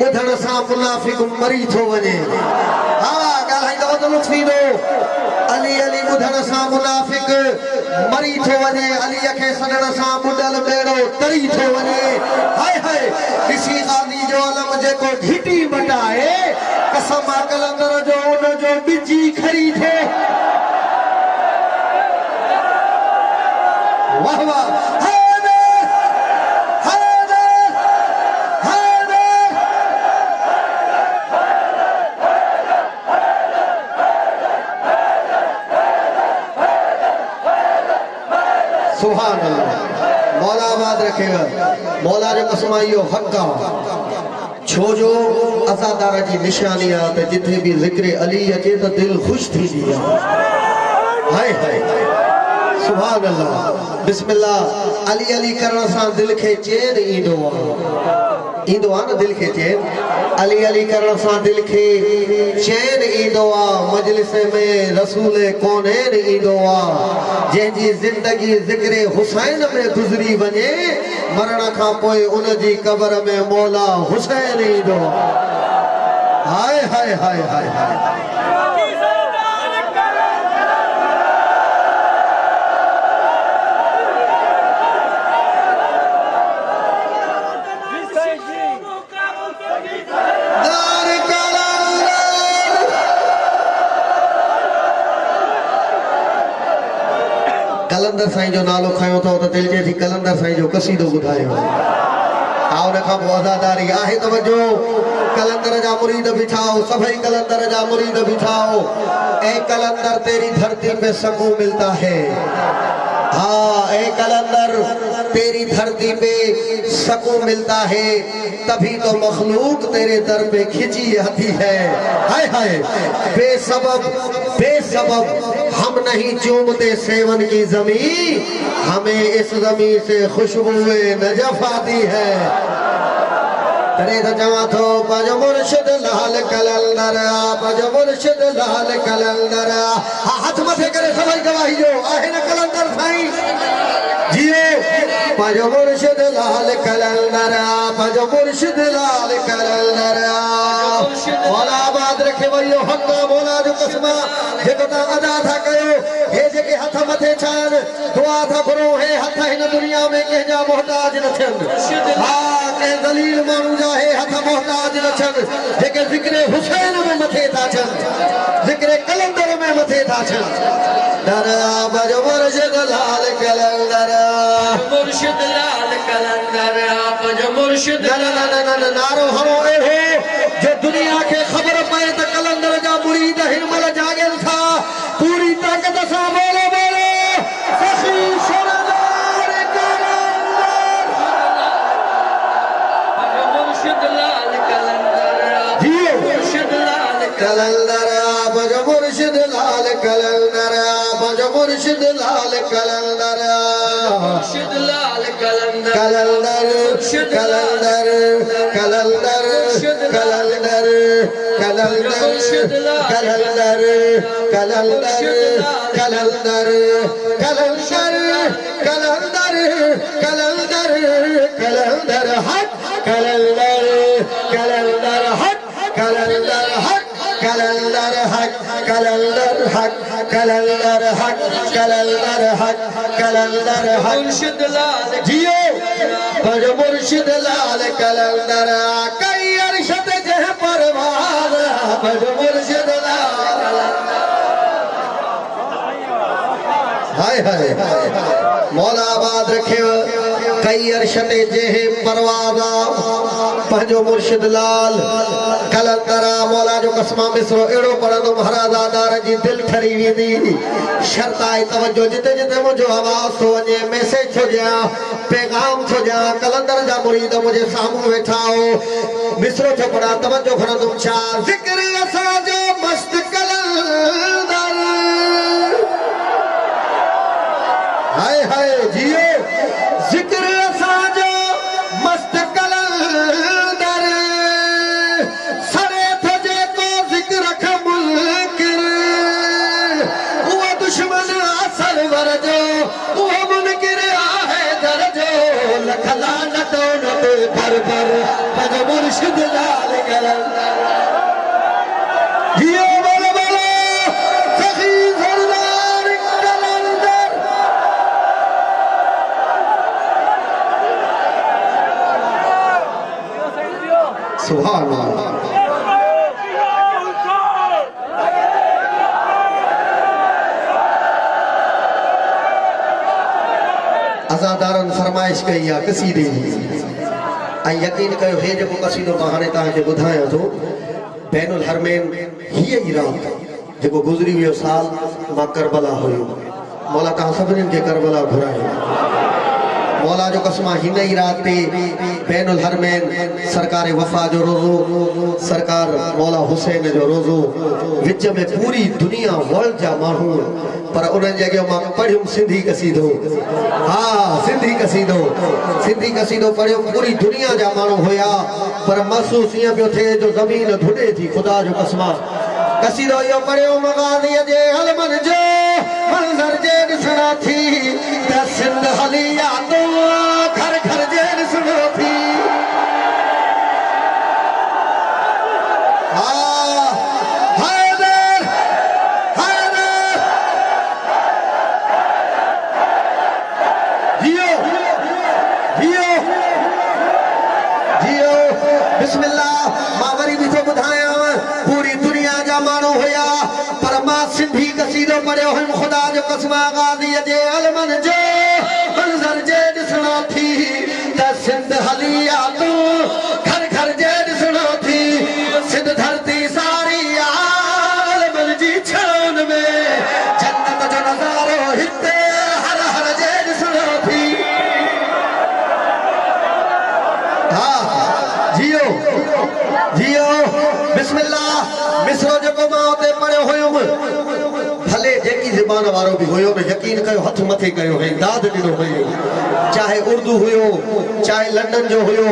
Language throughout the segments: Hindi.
ॿुधण सां मुनाफ़िक़ मरी थो वञे। हा ॻाल्हाईंदव त लुत्फ़ी ॾो। अली अली ॿुधण सां मुनाफ़िक़ मरी थो वञे। अलीअ खे सॾण सां ॿुॾल ॿेड़ो तरी थो वञे। हाय हाय ॾिसी गांधी जो अलम जेको घिटी मटाए कसम कलंदर जो उन जो ॿिजी खरी थे। वाह वाह सुभान अल्लाह। मौला आबाद रखेगा। मौला जो कसमा इहो हक़ आहे। छो जो अज़ादार जी निशानी आहे त जिथे बि ज़िक्र अली अचे त दिलि ख़ुशि थींदी आहे। हाय हाय सुभान अल्लाह। बिस्मिल्लाह। अली अली करण सां दिलि खे चैन ईंदो आहे। ईंदो आहे न दिलि खे चैन। अली अली करण सां दिलि खे चैन ईंदो आहे। मजलिस में रसूल कौनैन ईंदो आहे। जंहिंजी ज़िंदगी ज़िक्र हुसैन में गुज़री वञे मरण खां पोइ उन जी क़बर में मौला हुसैन ईंदो आहे। हाय हाय हाय हाय हाय कलंदर साईं जो नालो खयो अथव त दिलि जे थी कलंदर साईं जो कसीदो ॿुधायो। हा उन खां पोइ अज़ादारी आहे तवजो। कलंदर जा मुरीद बिठाओ। सभई कलंदर जा मुरीद बिठाओ। ऐ कलंदर तेरी धरती पे सकून मिलता है। हाँ ऐ कलंदर तेरी धरती पे सकून मिलता है। तभी तो मखलूक तेरे दर पे खिंची आती है। हाय हाय बेसबब बेसबब हम नहीं चूमते सेवन की जमीन। हमें इस जमीन से खुशबुए नजफ आती है। तरे तो जमा थो पज मुर्शिद लाल कलंदर पज मुर्शिद लाल कलंदर। हाथ मथे करे सभई गवाही जो आहे न कलंदर साईं जियो। पज मुर्शिद लाल कलंदर पज मुर्शिद लाल कलंदर। मौला आबाद रखे वयो हक़ मौला जो कसमा जेको ता अदा था कयो। हे जेके हथ मथे छान दुआ था करो हे हथ हिन दुनिया में कंहिंजा मोहताज न थियनि। हा के दलील माण्हू जा हे हथ मोहताज न थियनि जेके ज़िक्र हुसैन में मथे था अचनि ज़िक्र कलंदर में मथे था अचनि। दरया बज मुर्शिद लाल कलंदर मुर्शिद लाल कलंदर बज मुर्शिद। नारो हणो अहिड़ो जो दुनिया खे ख़बर पए त कलंदर जा मुरीद हिनमहिल जाॻनि था। पूरी ताक़त सां बोलो बोलो सखी सरदार कलंदर मुर्शिद लाल कलंदर जियो मुर्शिद लाल कलंदर बज मुर्शिद लाल कलंदर बज मुर्शिद लाल कलंदर मुर्शिद लाल कलंदर कलंदर कलंदर कलंदर कलंदर कलंदर कलंदर कलंदर कलंदर कलंदर कलंदर कलंदर कलंदर हट कलंदर कलंदर हट कलंदर हट कलंदर हट कलंदर हट कलंदर हट कलंदर हट कलंदर हट मुर्शिद लाल जियो बज मुर्शिद लाल कलंदर। कई अरशद जह परवार बज मुर्शिद लाल। हाय हाय मौला आबाद रखे कई अरशद जह परवाज़ा पंहिंजो मुर्शिद लाल कलंदर। मौला जो कसमा मिसरो अहिड़ो पढ़ंदो महाराज आदार जी दिलि ठरी वेंदी। शर्त आहे तवजो जिते जिते मुंहिंजो आवाज़ थो वञे मैसेज थो ॾियां पैगाम थो ॾियां कलंदर जा मुरीद मुंहिंजे साम्हूं वेठा हो। मिसरो थो पढ़ा तवजो खणंदुमि छा ज़िक्र असांजो मस्त कलंदर। हाय हाय जियो ज़िक्र असांजो मस्त कलंदर। सरे थो जेको ज़िक्र ख मुल्किर खला नटो नटे भर भर पग मुर्शिद लाल कलंदर जियो बोलो बोलो सखी सरदार कलंदर सुभान अल्लाह अज़ादारन फरमाइश कई आहे कसीदे ऐं यकीन कयो हे जेको कसीदो मां हाणे तव्हांखे ॿुधायां थो बैनुल हरमैन हीअ ई रात जेको गुज़री वियो साल मां करबला हुयो मौला तव्हां सभिनीनि खे करबला घुरायो मौला जो कसम हिन ई रात ते बैनुल हरमैन सरकार वफा जो रोज़ो सरकार मौला हुसैन जो रोज़ो विच में पूरी दुनिया वर्ल्ड जा माण्हू पर उन्हनि जे अॻियां मां पढ़ियुमि सिंधी कसीदो हाँ सिंधी कसीदो पढ़ियो पूरी दुनिया जा माण्हू हुया पर महसूस ईअं पियो थिए जो ज़मीन धुॾे थी ख़ुदा जो कसम कसीदो इहो पढ़ियो मगाज़ीअ जे हलमन जो मंज़र जे ॾिसणा थी त सिंध हली यादो घर घर जे ॾिसणो थी सिंधी कसीदो पढ़ियो हुयमि ख़ुदा जो कसम गाज़ीअ जे अलमन जो मंज़र जे ॾिसणो थी त सिंध हली यादो घर घर जे ॾिसणो थी सिंध धरती सारी आलमन जी छान में जन्नत जो नज़ारो हिते हर हर जे ॾिसणो थी हा जियो जियो बिस्मिल्लाह मिसरो जेको मां उते पढ़ियो हुयुमि भले जेकी ज़बान वारो भी हुयो न यकीन कयो हथ मथे कयो है दाद ॾिनो हुयो चाहे उर्दू हुयो चाहे लंडन जो हुयो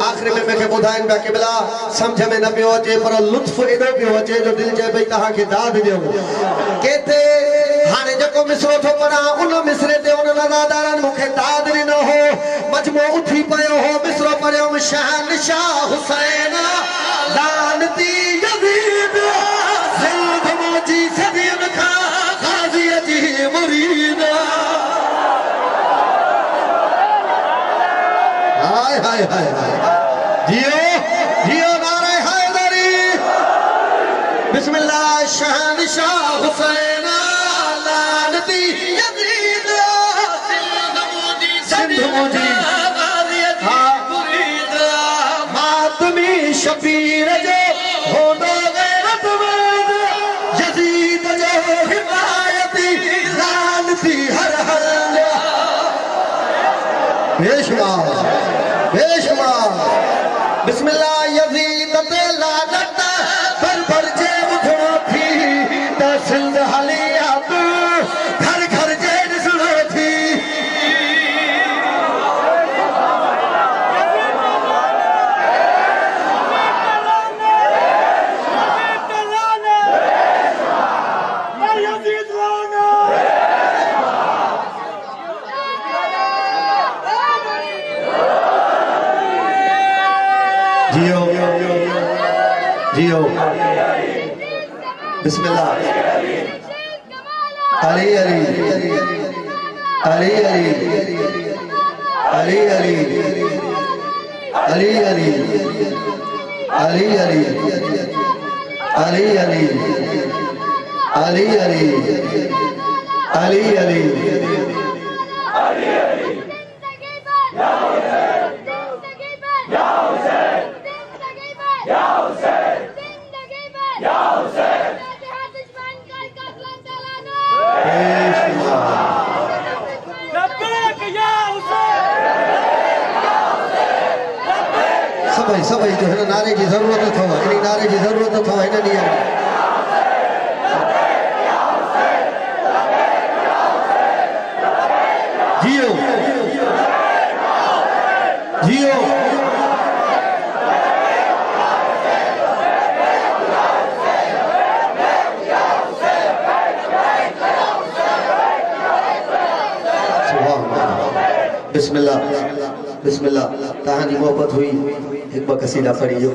आख़िर में मूंखे ॿुधाइनि पिया क़िबला सम्झ में न पियो अचे पर लुत्फ़ एॾो पियो अचे जो दिलि चए पई तव्हांखे दाद ॾियो केते हाणे जेको मिसरो थो पढ़ां उन मिसरे ते उन नज़ादारनि मूंखे दाद ॾिनो हो मजमो उथी पियो हो मिसरो पढ़ियो शहनशाह हुसैन लानती यज़ीद सिंध मोजी सदियुनि खां ग़ाज़ीअ जी मुरीद हाय हाय हाय जियो जियो नारे हैदरी बिस्मिल्लाह शहनशाह हुसैन लानती यज़ीद सिंध मोजी ग़ाज़ीअ जी मुरीद मातमी शबीर जो होंदो गैरतमंद यज़ीद जो हिमायती लानती हर हर बेशुमार बिस्मिल्लाह यज़ीद ते लानत भर भर जे ॿुधणो थी त सिंध हली यादो घर घर जे ॾिसणो थी जियो जियो बिस्मिल्लाह अली अली अली अली अली अली अली अली अली अली अली अली अली अली अली अली सभई जो हिन नारे जी ज़रूरत अथव इन नारे जी ज़रूरत अथव हिन ॾींहं जियो जियो बिस्मिल्लाह बिस्मिल्लाह तहां जी मोहब्बत हुई एक ब कसीदा पढ़ी जो